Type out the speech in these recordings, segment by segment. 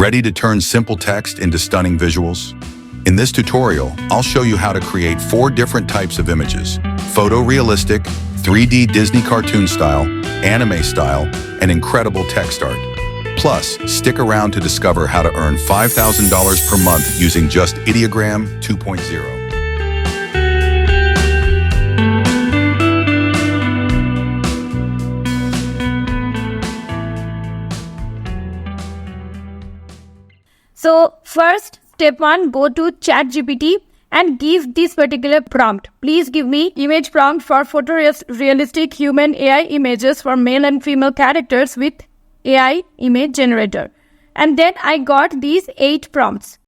Ready to turn simple text into stunning visuals? In this tutorial, I'll show you how to create 4 different types of images: photorealistic, 3D Disney cartoon style, anime style, and incredible text art. Plus, stick around to discover how to earn $5,000 per month using just Ideogram 2.0. So first, step 1, go to ChatGPT and give this particular prompt. Please give me image prompt for photorealistic human AI images for male and female characters with AI image generator. And then I got these 8 prompts.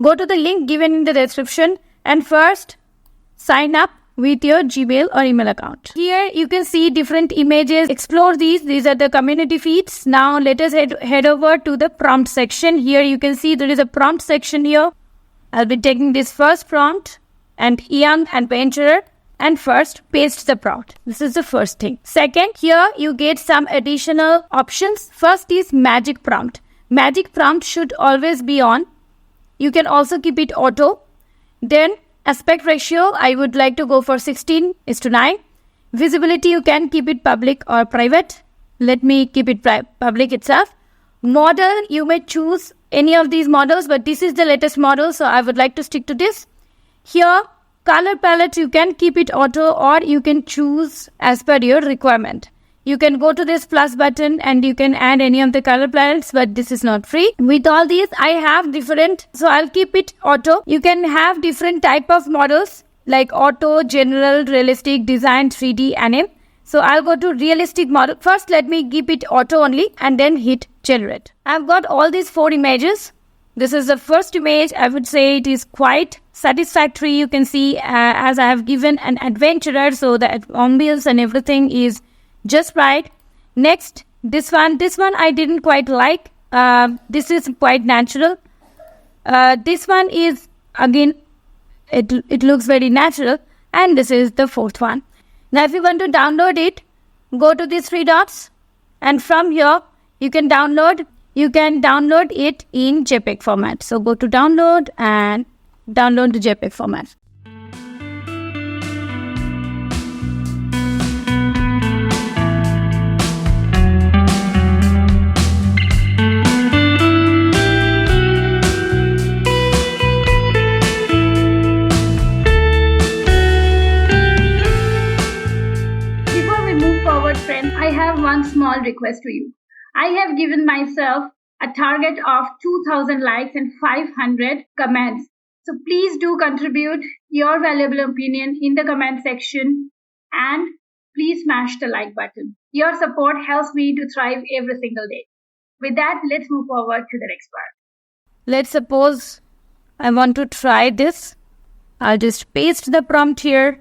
Go to the link given in the description and first sign up with your Gmail or email account. Here you can see different images. Explore these. These are the community feeds. Now let us head over to the prompt section. Here you can see there is a prompt section here. I'll be taking this first prompt and Young Adventurer and first paste the prompt. This is the first thing. Second, here you get some additional options. First is magic prompt. Magic prompt should always be on. You can also keep it auto. Then aspect ratio, I would like to go for 16:9. Visibility, you can keep it public or private. Let me keep it public itself. Model, you may choose any of these models, but this is the latest model, so I would like to stick to this. Here, color palette, you can keep it auto or you can choose as per your requirement. You can go to this plus button and you can add any of the color palettes, but this is not free. With all these, I have different, so I'll keep it auto. You can have different type of models like auto, general, realistic, design, 3D, anime. So I'll go to realistic model. First, let me keep it auto only and then hit generate. I've got all these 4 images. This is the first image. I would say it is quite satisfactory. You can see as I have given an adventurer, so the ambience and everything is just right. Next, this one I didn't quite like. This is quite natural. This one is, again, it looks very natural. And this is the 4th one. Now, if you want to download it, go to these 3 dots. And from here, you can download it in JPEG format. So go to download and download the JPEG format. Friends, I have one small request to you. I have given myself a target of 2,000 likes and 500 comments. So please do contribute your valuable opinion in the comment section and please smash the like button. Your support helps me to thrive every single day. With that, let's move forward to the next part. Let's suppose I want to try this. I'll just paste the prompt here.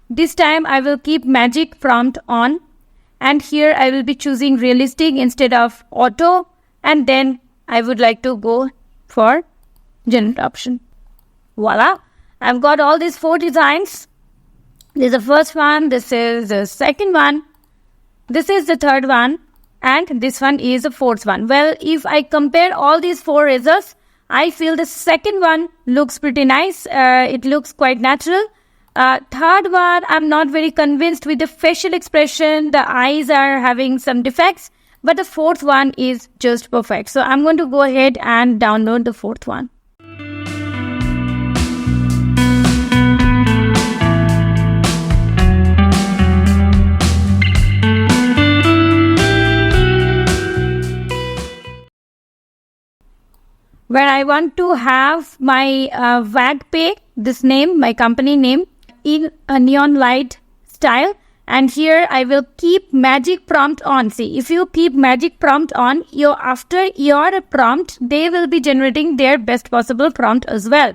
This time I will keep magic prompt on and here I will be choosing realistic instead of auto, and then I would like to go for general option. Voila! I've got all these 4 designs. This is the first one, this is the second one, this is the third one, and this one is the 4th one. Well, if I compare all these 4 results, I feel the second one looks pretty nice. It looks quite natural. Third one, I'm not very convinced with the facial expression. The eyes are having some defects. But the 4th one is just perfect. So I'm going to go ahead and download the 4th one. Where I want to have my WagPay, this name, my company name, in a neon light style, and here I will keep magic prompt on. See, if you keep magic prompt on, after your prompt, they will be generating their best possible prompt as well.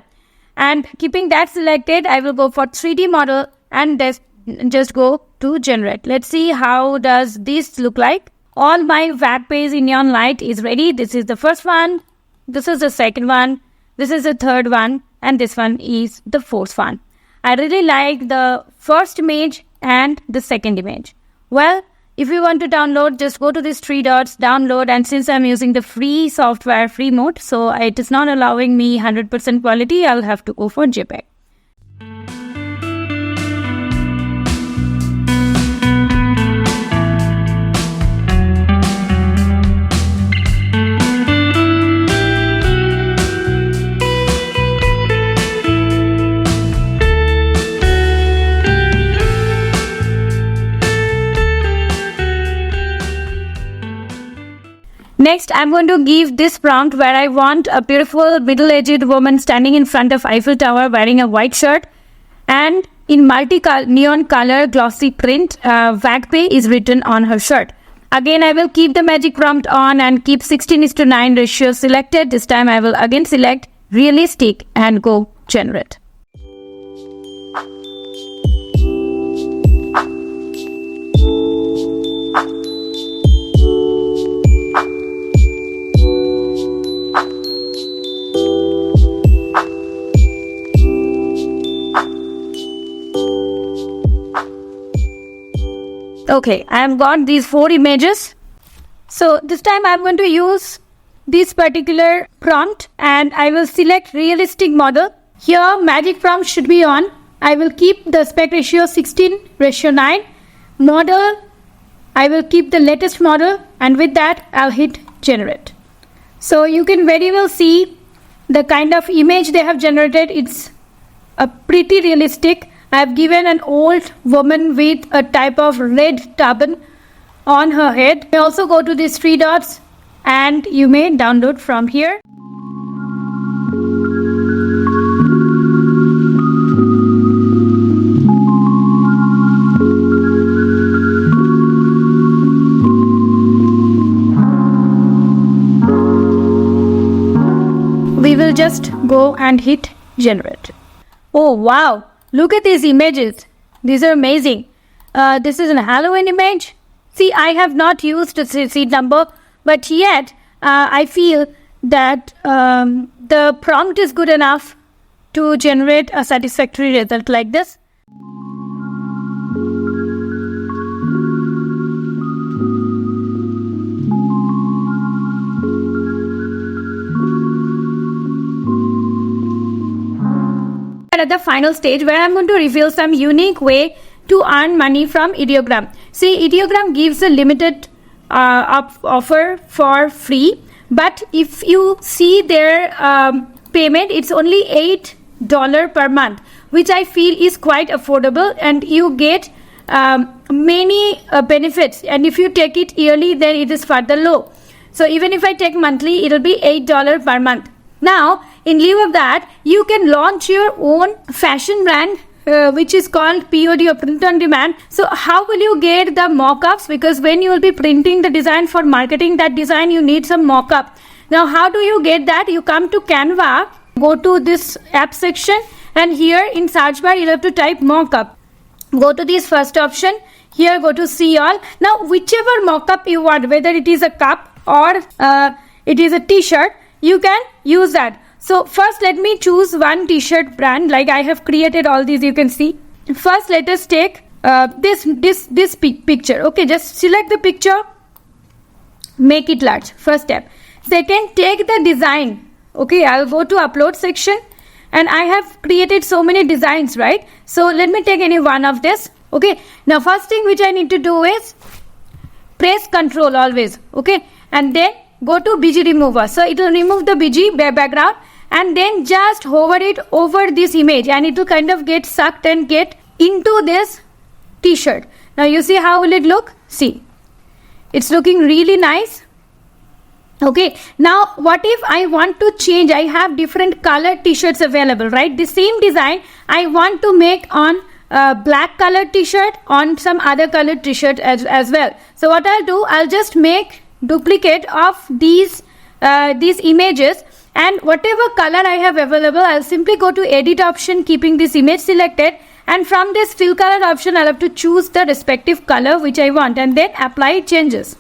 And keeping that selected, I will go for 3D model and just go to generate. Let's see how does this look like. All my WagPays in neon light is ready. This is the first one. This is the second one. This is the third one. And this one is the 4th one. I really like the first image and the second image. Well, If you want to download, just go to these 3 dots, download, and since I'm using the free software, free mode, so it is not allowing me 100% quality, I'll have to go for JPEG. Next, I'm going to give this prompt where I want a beautiful middle-aged woman standing in front of Eiffel Tower wearing a white shirt, and in neon color glossy print, VAGPay is written on her shirt. Again, I will keep the magic prompt on and keep 16:9 ratio selected. This time I will again select realistic and go generate. Okay, I have got these 4 images. So this time I'm going to use this particular prompt and I will select realistic model. Here magic prompt should be on. I will keep the aspect ratio 16:9. Model, I will keep the latest model, and with that I'll hit generate. So you can very well see the kind of image they have generated. It's a pretty realistic. I have given an old woman with a type of red turban on her head. You may also go to these 3 dots and you may download from here. We will just go and hit generate. Oh wow! Look at these images. These are amazing. This is a Halloween image. See, I have not used a seed number, but yet I feel that the prompt is good enough to generate a satisfactory result like this. At the final stage where I'm going to reveal some unique way to earn money from Ideogram. See, Ideogram gives a limited offer for free, but if you see their payment, it's only $8 per month, which I feel is quite affordable, and you get many benefits, and if you take it yearly then it is further low. So even if I take monthly, it will be $8 per month. Now, in lieu of that, you can launch your own fashion brand, which is called POD or print on demand. So how will you get the mock-ups? Because when you will be printing the design for marketing that design, you need some mock-up. Now, how do you get that? You come to Canva, go to this app section, and here in search bar, you have to type mock-up. Go to this first option. Here, go to see all. Now, whichever mock-up you want, whether it is a cup or it is a t-shirt, you can use that. So first let me choose one t-shirt brand. Like I have created all these, you can see. First let us take this picture. Okay, just select the picture, make it large. First step. Second, take the design. Okay, I'll go to upload section and I have created so many designs, right? So let me take any one of this. Okay, now first thing which I need to do is press Ctrl always. Okay, and then go to BG remover. So it will remove the BG background and then just hover it over this image and it will kind of get sucked and get into this t-shirt. Now you see how will it look? See, it's looking really nice. Okay, now what if I want to change? I have different color t-shirts available, right? The same design I want to make on black color t-shirt, on some other color t-shirt as well. So what I'll do, I'll just make duplicate of these images, and whatever color I have available, I'll simply go to edit option, keeping this image selected, and from this fill color option I'll have to choose the respective color which I want and then apply changes.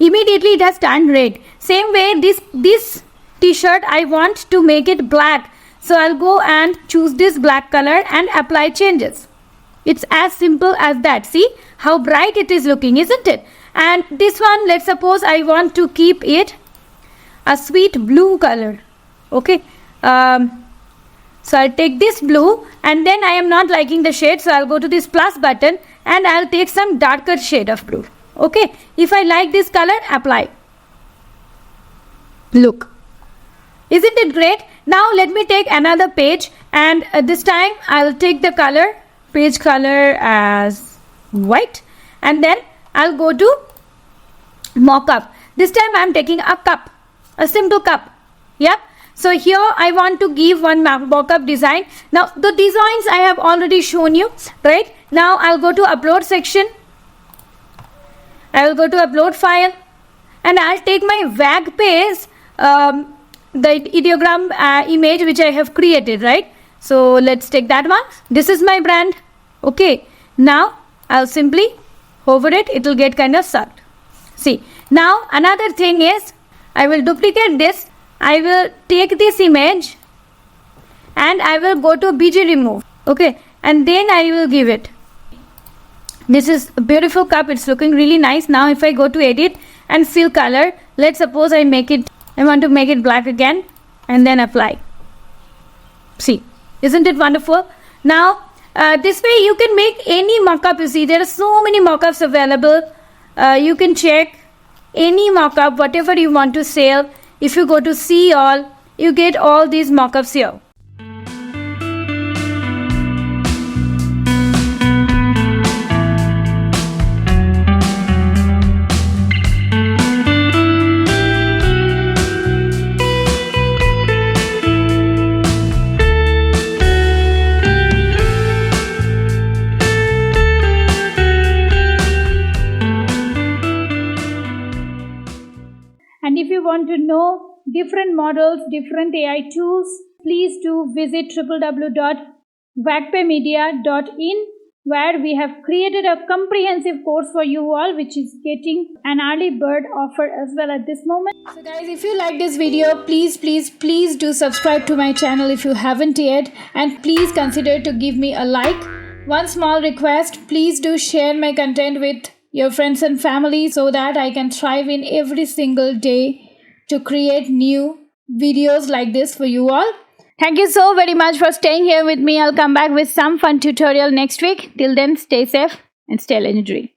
Immediately it has turned red. Same way this t-shirt I want to make it black, so I'll go and choose this black color and apply changes. It's as simple as that. See how bright it is looking, isn't it? And this one, let's suppose I want to keep it a sweet blue color. Okay. So I'll take this blue, and then I am not liking the shade, so I'll go to this plus button and I'll take some darker shade of blue. Okay. If I like this color, apply. Look. Isn't it great? Now let me take another page, and this time I'll take the color, page color as white, and then I'll go to mockup. This time I'm taking a cup, a simple cup. Yeah. So here I want to give one mockup design. Now the designs I have already shown you, right? Now I'll go to upload section. I will go to upload file, and I'll take my Wagpace, the ideogram image which I have created, right? So let's take that one. This is my brand. Okay. Now I'll simply hover it. It will get kind of sucked. See. Now another thing is, I will duplicate this. I will take this image and I will go to BG remove. Okay. And then I will give it. This is a beautiful cup. It's looking really nice. Now if I go to edit and fill color, let's suppose I want to make it black again, and then apply. See, isn't it wonderful? Now this way you can make any mockup. You see, there are so many mockups available. You can check any mockup, whatever you want to sell. If you go to see all, you get all these mockups here. And if you want to know different models, different AI tools, please do visit www.wagpamedia.in, where we have created a comprehensive course for you all, which is getting an early bird offer as well at this moment. So guys, if you like this video, please do subscribe to my channel if you haven't yet, and please consider to give me a like. One small request, please do share my content with your friends and family so that I can thrive in every single day to create new videos like this for you all. Thank you so very much for staying here with me. I'll come back with some fun tutorial next week. Till then, stay safe and stay legendary.